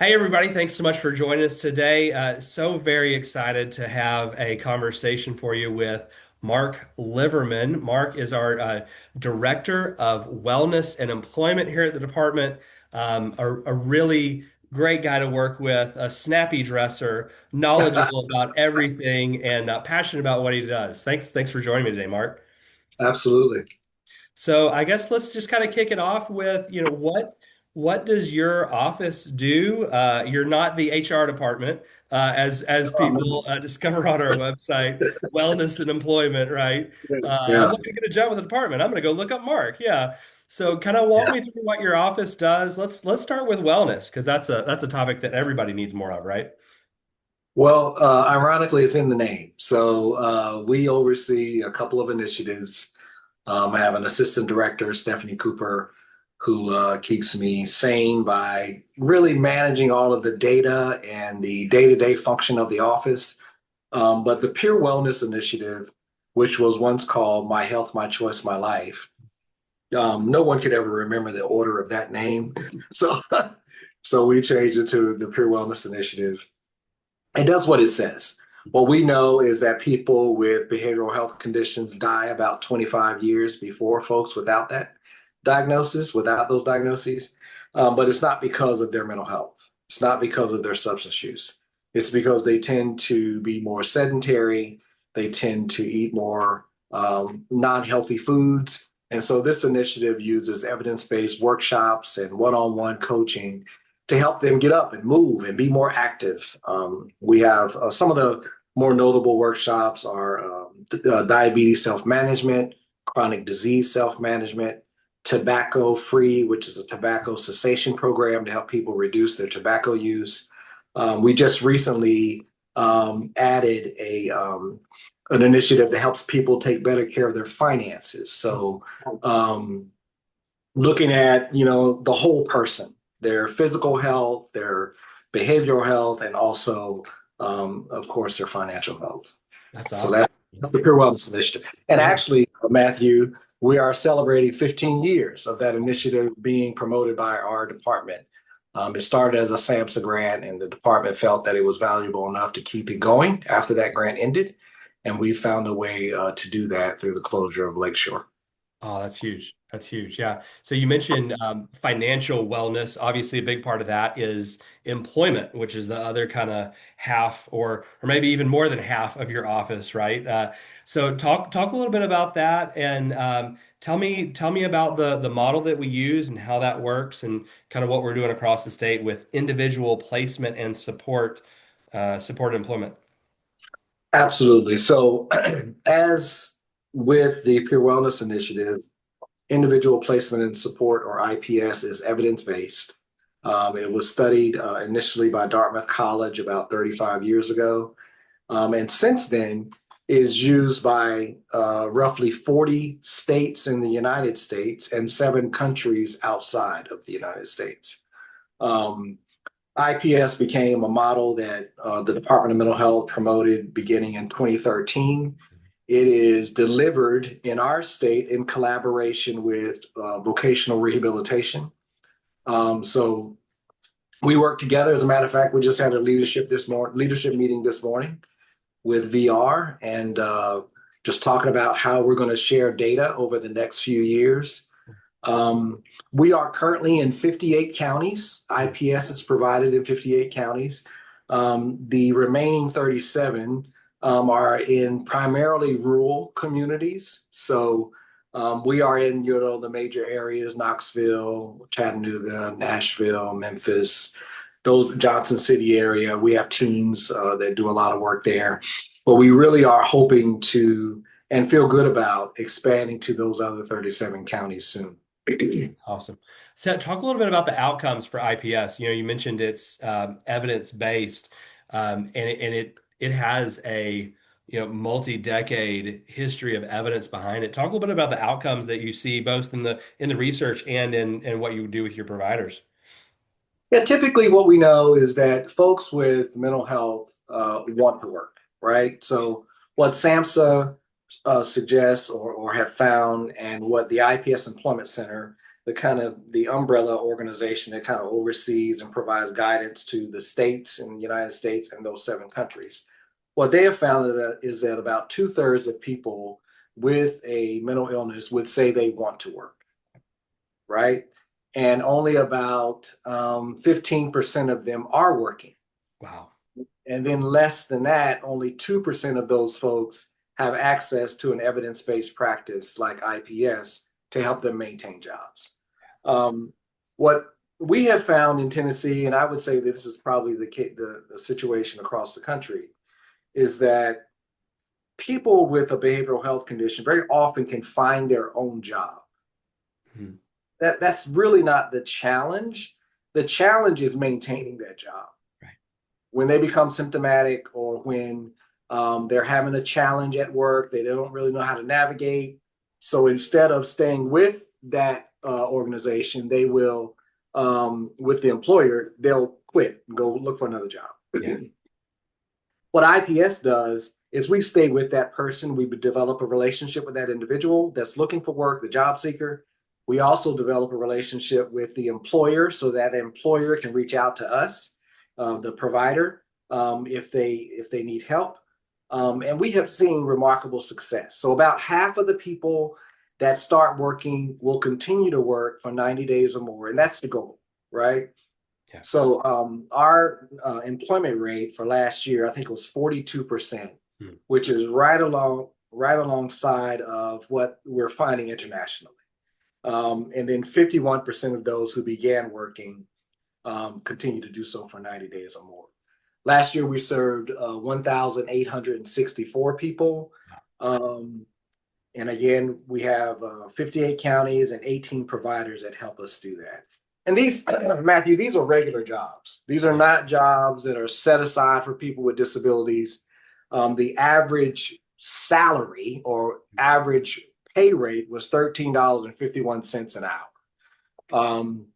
Hey, everybody. Thanks so much for joining us today. So very excited to have a conversation for you with Mark Liverman. Mark is our Director of Wellness and Employment here at the department. A really great guy to work with, a snappy dresser, knowledgeable about everything, and passionate about what he does. Thanks for joining me today, Mark. Absolutely. So I guess let's just kind of kick it off with, what does your office do? You're not the HR department, as people discover on our website, wellness and employment, right? I'm Yeah. looking to get a job with the department. I'm going to go look up Mark. Yeah. So kind of walk Yeah. me through what your office does. Let's start with wellness because that's a topic that everybody needs more of, right? Well, ironically, it's in the name. So we oversee a couple of initiatives. I have an assistant director, Stephanie Cooper, who keeps me sane by really managing all of the data and the day-to-day function of the office. But the Pure Wellness Initiative, which was once called My Health, My Choice, My Life, no one could ever remember the order of that name. So, so we changed it to the Pure Wellness Initiative. It does what it says. What we know is that people with behavioral health conditions die about 25 years before folks without that diagnosis, without those diagnoses. But it's not because of their mental health. It's not because of their substance use. It's because they tend to be more sedentary. They tend to eat more non-healthy foods. And so this initiative uses evidence-based workshops and one-on-one coaching to help them get up and move and be more active. We have some of the more notable workshops are diabetes self-management, chronic disease self-management, tobacco free, which is a tobacco cessation program to help people reduce their tobacco use. We just recently added an initiative that helps people take better care of their finances. So looking at, the whole person, their physical health, their behavioral health, and also, of course, their financial health. That's So awesome. that's the Pure Wellness Initiative. And Yeah. actually, Matthew, we are celebrating 15 years of that initiative being promoted by our department. It started as a SAMHSA grant, and the department felt that it was valuable enough to keep it going after that grant ended. And we found a way to do that through the closure of Lakeshore. Oh, that's huge. That's huge. Yeah. So you mentioned financial wellness. Obviously, a big part of that is employment, which is the other kind of half, or maybe even more than half of your office, right? So talk a little bit about that, and tell me about the model that we use and how that works, and kind of what we're doing across the state with individual placement and support employment. Absolutely. So, as with the Pure Wellness Initiative, individual placement and support, or IPS, is evidence based. It was studied initially by Dartmouth College about 35 years ago. And since then is used by roughly 40 states in the United States and 7 countries outside of the United States. Um, IPS became a model that the Department of Mental Health promoted beginning in 2013. It is delivered in our state in collaboration with vocational rehabilitation. So we work together. As a matter of fact, we just had a leadership meeting this morning with VR and just talking about how we're going to share data over the next few years. We are currently in 58 counties. IPS is provided in 58 counties. The remaining 37 are in primarily rural communities. So we are in, the major areas: Knoxville, Chattanooga, Nashville, Memphis, those Johnson City area. We have teams that do a lot of work there, but we really are hoping to and feel good about expanding to those other 37 counties soon. Awesome. So talk a little bit about the outcomes for IPS. You mentioned it's evidence-based, and it has a multi-decade history of evidence behind it. Talk a little bit about the outcomes that you see both in the research and in what you do with your providers. Yeah, typically what we know is that folks with mental health want to work, right? So what SAMHSA suggests or have found, and what the IPS Employment Center the kind of the umbrella organization that kind of oversees and provides guidance to the states in the United States and those 7 countries. What they have found is that about 2/3 of people with a mental illness would say they want to work, right? And only about 15% of them are working. Wow. And then less than that, only 2% of those folks have access to an evidence-based practice like IPS to help them maintain jobs. Um, what we have found in Tennessee, and I would say this is probably the situation across the country, is that people with a behavioral health condition very often can find their own job. Mhm. That's really not the challenge. The challenge is maintaining that job. Right. When they become symptomatic or when they're having a challenge at work, they don't really know how to navigate. So instead of staying with that organization, they will, with the employer, they'll quit and go look for another job. Yeah. What IPS does is we stay with that person. We develop a relationship with that individual that's looking for work, the job seeker. We also develop a relationship with the employer so that employer can reach out to us, the provider, if they need help. And we have seen remarkable success. So about half of the people that start working will continue to work for 90 days or more, and that's the goal, right? Yeah. So our employment rate for last year, I think it was 42%, Mm. which is right alongside of what we're finding internationally. And then 51% of those who began working continue to do so for 90 days or more. Last year, we served 1,864 people. Um, and again, we have 58 counties and 18 providers that help us do that. And these, Matthew, these are regular jobs. These are Yeah. not jobs that are set aside for people with disabilities. The average salary or average pay rate was $13.51 an hour. Um,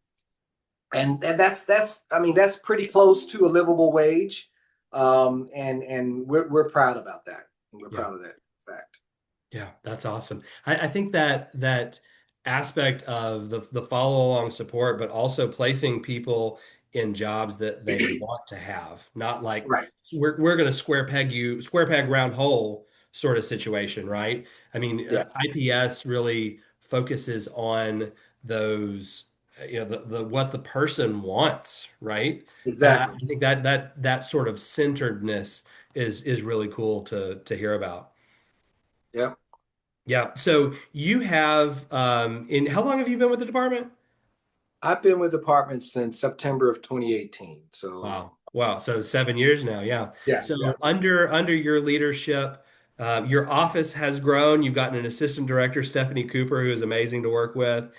and I mean that's pretty close to a livable wage. And we're proud about that. We're Yeah. proud of that fact. Yeah, that's awesome. I think that aspect of the follow along support, but also placing people in jobs that they want to have, not like Right. we're going to square peg round hole sort of situation, right? I mean, Yeah. IPS really focuses on those, the what the person wants, right? Exactly. I think that sort of centeredness is really cool to hear about. Yep. Yeah. So you have in how long have you been with the department? I've been with the department since September of 2018. So Wow. Wow. So 7 years now. Yeah. yeah, So yeah. under your leadership, your office has grown. You've gotten an assistant director, Stephanie Cooper, who is amazing to work with,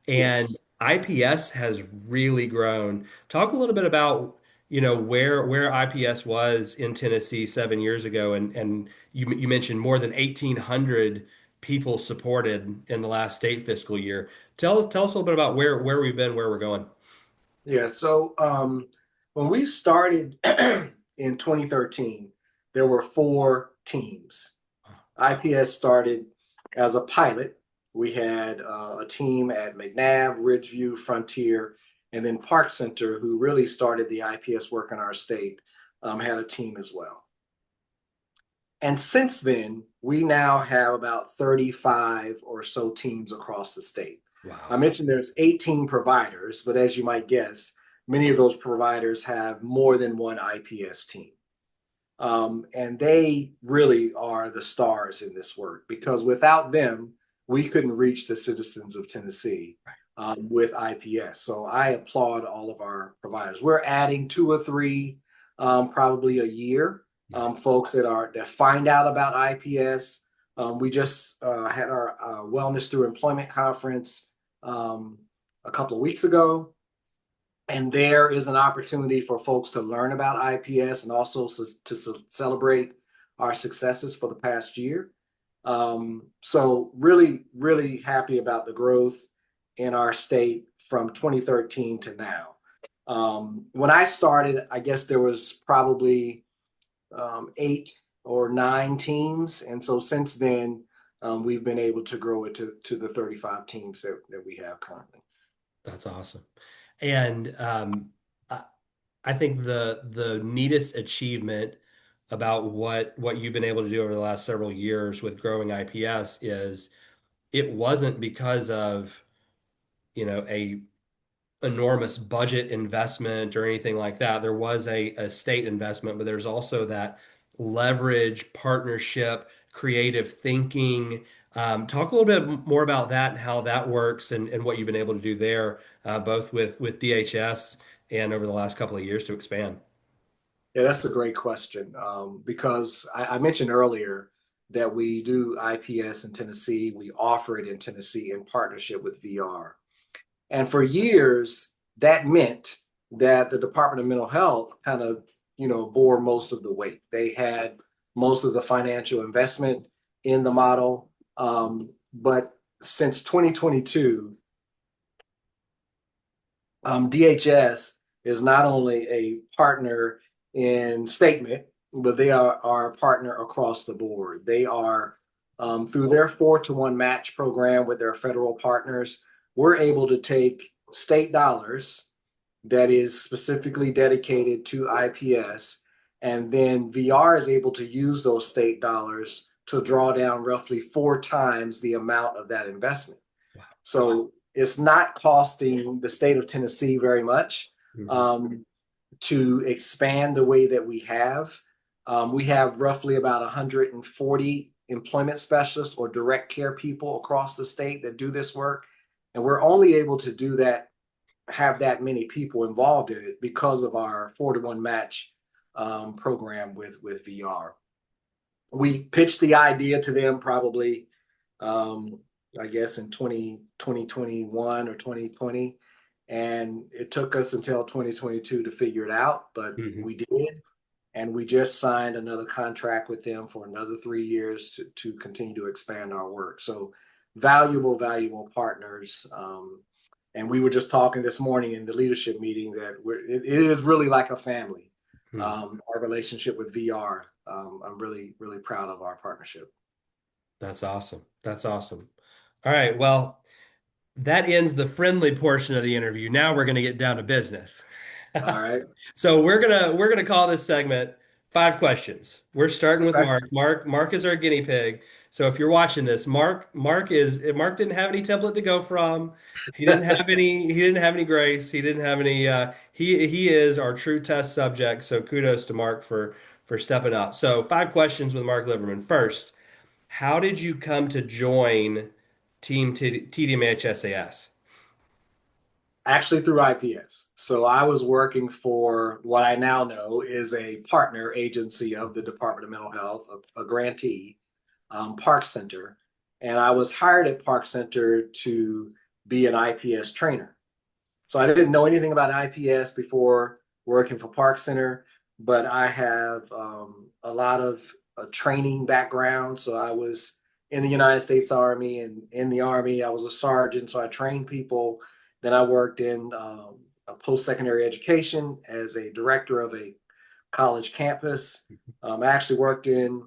and Yes. IPS has really grown. Talk a little bit about, where IPS was in Tennessee 7 years ago, and you mentioned more than 1,800 people supported in the last state fiscal year. Tell us a little bit about where we've been, where we're going. Yeah. So when we started in 2013, there were 4 teams. IPS started as a pilot. We had a team at McNabb, Ridgeview, Frontier, and then Park Center, who really started the IPS work in our state, had a team as well. And since then, we now have about 35 or so teams across the state. I Wow. mentioned there's 18 providers, but as you might guess, many of those providers have more than one IPS team. And they really are the stars in this work because without them, we couldn't reach the citizens of Tennessee with IPS. So I applaud all of our providers. We're adding 2 or 3, probably a year, Nice. folks that find out about IPS. We just had our Wellness Through Employment conference a couple of weeks ago. And there is an opportunity for folks to learn about IPS and also to celebrate our successes for the past year. So really, really happy about the growth in our state from 2013 to now. When I started, I guess there was probably 8 or 9 teams. And so since then, we've been able to grow it to the 35 teams that we have currently. That's awesome. And I, I think the neatest achievement about what you've been able to do over the last several years with growing IPS is it wasn't because of, a enormous budget investment or anything like that. There was a state investment, but there's also that leverage, partnership, creative thinking. Talk a little bit more about that and how that works and what you've been able to do there, both with DHS and over the last couple of years to expand. Yeah, that's a great question because I mentioned earlier that we do IPS in Tennessee. We offer it in Tennessee in partnership with VR. And for years, that meant that the Department of Mental Health kind of, bore most of the weight. They had most of the financial investment in the model. But since 2022, DHS is not only a partner in statement, but they are our partner across the board. They are, through their 4-to-1 match program with their federal partners, we're able to take state dollars that is specifically dedicated to IPS, and then VR is able to use those state dollars to draw down roughly 4 times the amount of that investment. So it's not costing the state of Tennessee very much Mhm. um, to expand the way that we have. We have roughly about 140 employment specialists or direct care people across the state that do this work. And we're only able to do that, have that many people involved in it because of our 4-to-1 match program with VR. We pitched the idea to them probably um, I guess in 2021 or 2020. And it took us until 2022 to figure it out, but Mhm. we did. And we just signed another contract with them for another 3 years to continue to expand our work. So valuable, valuable partners. And we were just talking this morning in the leadership meeting that it is really like a family. Mhm. Our relationship with VR. I'm really, really proud of our partnership. That's awesome. That's awesome. All right. Well, that ends the friendly portion of the interview. Now we're going to get down to business. All right. So we're gonna call this segment 5 questions. We're starting with Okay. Mark. Mark is our guinea pig. So if you're watching this, Mark didn't have any template to go from. He didn't have any grace. He didn't have any he is our true test subject. So kudos to Mark for stepping up. So 5 questions with Mark Liverman. First, how did you come to join Team TDMHSAS? Actually through IPS. So I was working for what I now know is a partner agency of the Department of Mental Health, a grantee, Park Center. And I was hired at Park Center to be an IPS trainer. So I didn't know anything about IPS before working for Park Center, but I have a lot of training background. So I was in the United States Army, and in the Army, I was a sergeant. So I trained people. Then I worked in a post-secondary education as a director of a college campus. I actually worked in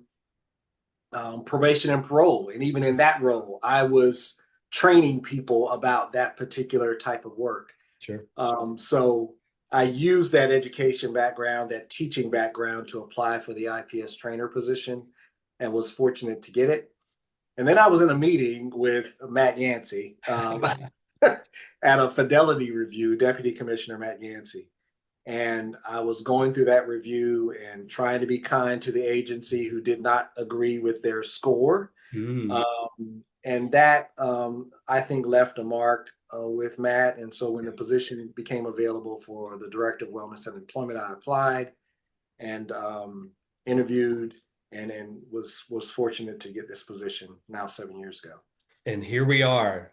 probation and parole. And even in that role, I was training people about that particular type of work. Sure. So I used that education background, that teaching background to apply for the IPS trainer position and was fortunate to get it. And then I was in a meeting with Matt Yancey at a fidelity review, Deputy Commissioner Matt Yancey. And I was going through that review and trying to be kind to the agency who did not agree with their score. Mm, And that, I think, left a mark with Matt. And so when the position became available for the Director of Wellness and Employment, I applied and interviewed and was fortunate to get this position now 7 years ago. and here we are.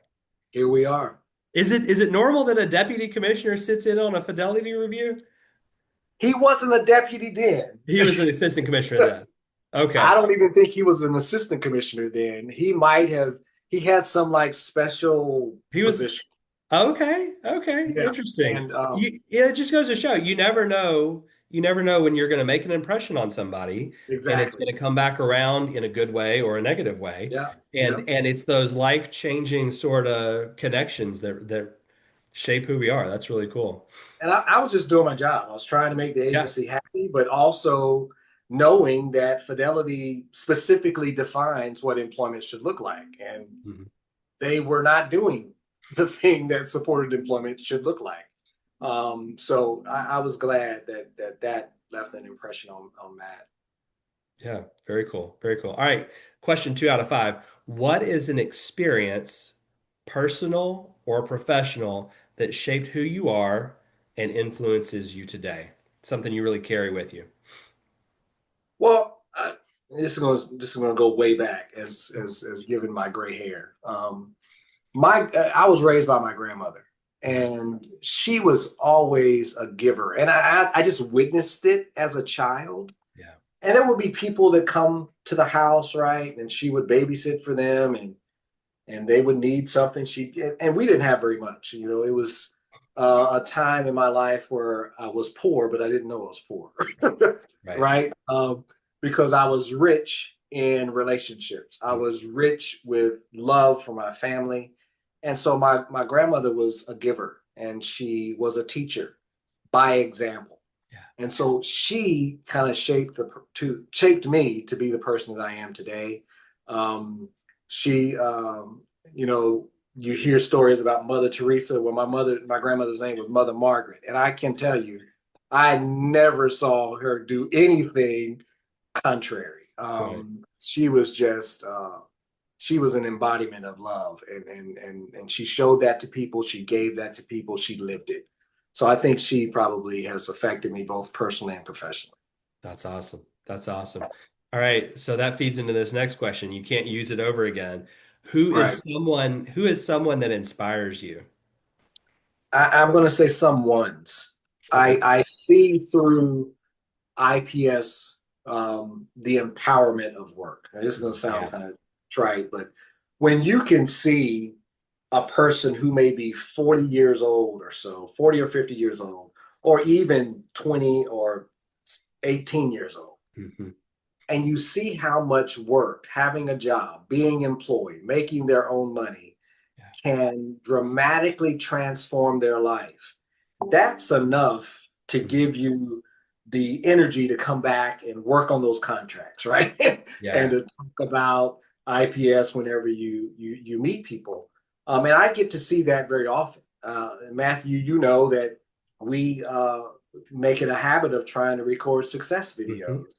Here we are. Is it normal that a deputy commissioner sits in on a fidelity review? He wasn't a deputy then. He was an assistant commissioner then. I Okay. don't even think he was an assistant commissioner then. He might have, he had some like special He was position. okay. Okay. Yeah. Interesting. And Yeah, it just goes to show you never know when you're going to make an impression on somebody and it's exactly. going to come back around in a good way or a negative way. Yeah. And Yeah. and it's those life-changing sort of connections that shape who we are. That's really cool. And I was just doing my job. I was trying to make the Yeah. agency happy, but also knowing that Fidelity specifically defines what employment should look like. And Mhm. they were not doing the thing that supported employment should look like. So I was glad that left an impression on Matt. Yeah, very cool. Very cool. All right. Question 2 out of 5. What is an experience, personal or professional, that shaped who you are and influences you today? Something you really carry with you. Well, this is gonna go way back as given my gray hair. My I was raised by my grandmother, Mhm. and she was always a giver, and I just witnessed it as a child. Yeah. And there would be people that come to the house, right, and she would babysit for them, and they would need something. And we didn't have very much. It was a time in my life where I was poor, but I didn't know I was poor, Right. right? Because I was rich in relationships. I Mhm. was rich with love for my family, and so my grandmother was a giver, and she was a teacher by example. Yeah. And so she kind of shaped me to be the person that I am today. She, you know, you hear stories about Mother Teresa. Well, my grandmother's name was Mother Margaret, and I can tell you, I never saw her do anything contrary. Right. She was an embodiment of love, and she showed that to people. She gave that to people. She lived it. So I think she probably has affected me both personally and professionally. That's awesome. That's awesome. All right. So that feeds into this next question. You can't use it over again. Right. Who is someone that inspires you? I'm going to say some ones. Okay. I see through IPS the empowerment of work. Now, this is going to sound Yeah. kind of trite, but when you can see a person who may be 40 years old or so, 40 or 50 years old, or even 20 or 18 years old, Mhm. and you see how much work, having a job, being employed, making their own money Yeah. can dramatically transform their life. That's enough to Mhm. give you the energy to come back and work on those contracts, right? And Yeah. to talk about IPS whenever you meet people. And I get to see that very often. Matthew, you know that we make it a habit of trying to record success Mhm. videos.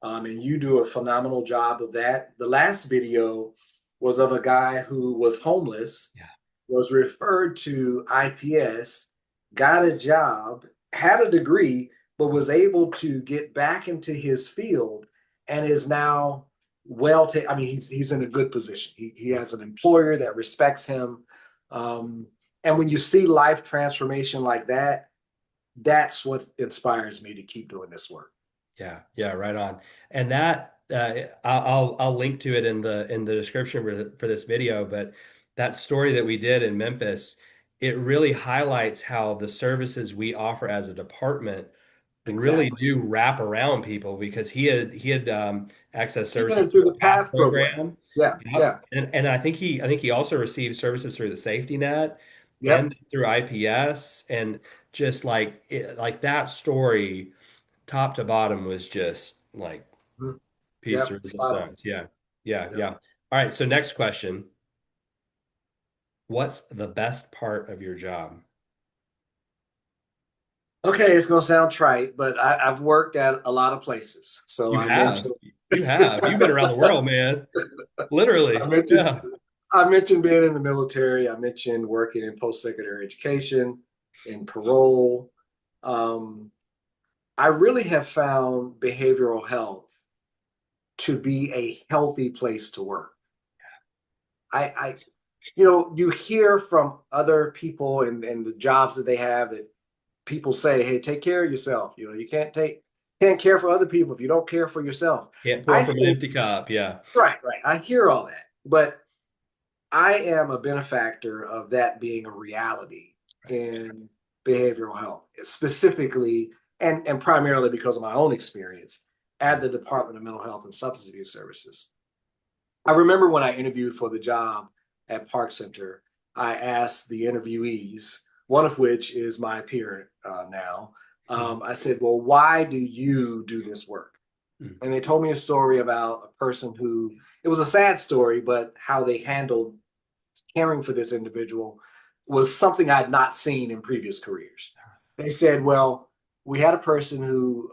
And you do a phenomenal job of that. The last video was of a guy who was homeless, Yeah. was referred to IPS, got a job, had a degree, but was able to get back into his field and is now I mean, he's in a good position. He has an employer that respects him. Um, and when you see life transformation like that, that's what inspires me to keep doing this work. Yeah, yeah, right on. And that I'll link to it in the description for this video, but that story that we did in Memphis, it really highlights how the services we offer as a department really Exactly. do wrap around people because he had access He services entered through through the the PATH PATH program. program. Yeah, Yep. yeah, And I think he also received services through the safety net yep. and through IPS and just like that story top to bottom was just like Mhm. piece through Yep, the spot on. stones. Yeah. Yeah. Yep. Yeah. All right. So next question. What's the best part of your job? Okay, it's gonna sound trite, but I've worked at a lot of places. So You I have. mentioned You have. You've been around the world, man. I Literally. mentioned Yeah. I mentioned being in the military. I mentioned working in post-secondary education, in parole. Um, I really have found behavioral health to be a healthy place to work. I you hear from other people and the jobs that they have that people say, hey, take care of yourself. You can't care for other people if you don't care for yourself. Can't pour I from an think, empty cup. Yeah. right. I hear all that. But I am a benefactor of that being a reality Right. in behavioral health, specifically and primarily because of my own experience at the Department of Mental Health and Substance Abuse Services. I remember when I interviewed for the job at Park Center, I asked the interviewees, one of which is my peer now. Mm, I said, well, why do you do this work? mm, And they told me a story about a person who, it was a sad story, but how they handled caring for this individual was something I had not seen in previous careers. They said, well, we had a person who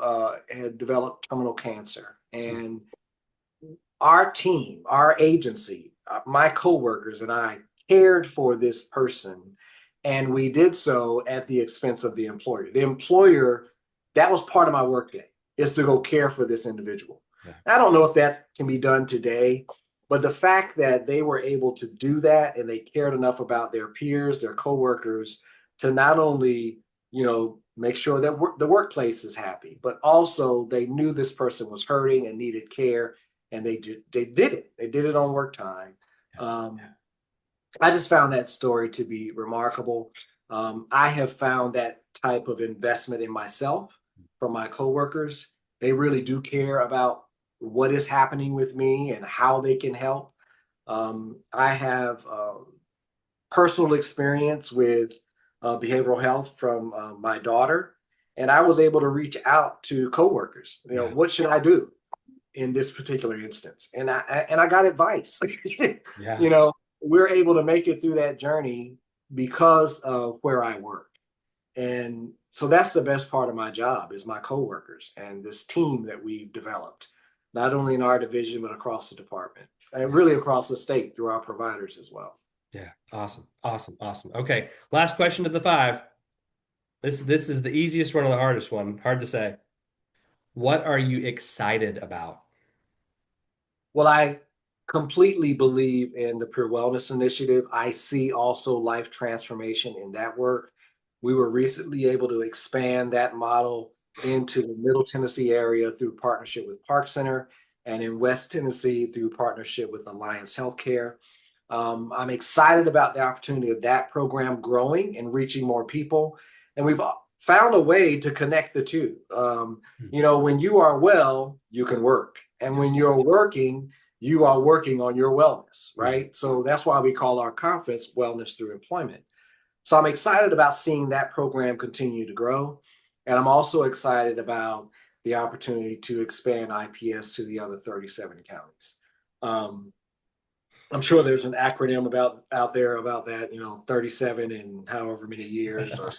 had developed terminal cancer, mm. and our team, our agency, my coworkers and I cared for this person, and we did so at the expense of the employer. The employer, that was part of my workday, is to go care for this individual. Yeah. I don't know if that can be done today, but the fact that they were able to do that and they cared enough about their peers, their coworkers, to not only, make sure that the workplace is happy, but also they knew this person was hurting and needed care, and they did it. They did it on work time. Yes. Um, I just found that story to be remarkable. I have found that type of investment in myself from my coworkers. They really do care about what is happening with me and how they can help. I have personal experience with behavioral health from my daughter, and I was able to reach out to coworkers. Yeah. What should I do in this particular instance? And I got advice. Yeah. you know, we're able to make it through that journey because of where I work. And so that's the best part of my job is my coworkers and this team that we've developed, not only in our division, but across the department and Yeah. really across the state through our providers as well. Yeah. Awesome. Awesome. Awesome. Okay. Last question of the five. This is the easiest one or the hardest one. Hard to say. What are you excited about? Well, I completely believe in the Pure Wellness Initiative. I see also life transformation in that work. We were recently able to expand that model into the Middle Tennessee area through partnership with Park Center, and in West Tennessee through partnership with Alliance Healthcare. I'm excited about the opportunity of that program growing and reaching more people. And we've found a way to connect the two. Hmm. When you are well, you can work. And Yeah. when you're working, you are working on your wellness, Yeah. right? So that's why we call our conference Wellness Through Employment. So I'm excited about seeing that program continue to grow. And I'm also excited about the opportunity to expand IPS to the other 37 counties. Um, I'm sure there's an acronym about out there about that, 37 in however many years or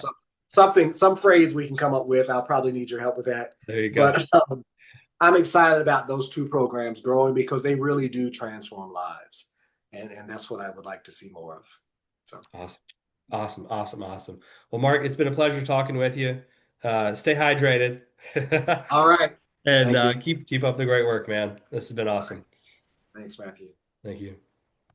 something, some phrase we can come up with. I'll probably need your help with that. There you go. But I'm excited about those two programs growing because they really do transform lives. And that's what I would like to see more of. So, Awesome. Awesome. Awesome. Awesome. Well, Mark, it's been a pleasure talking with you. Stay hydrated. all right. And Thank you. keep up the great work, man. This has been All right. awesome. Thanks, Matthew. Thank you.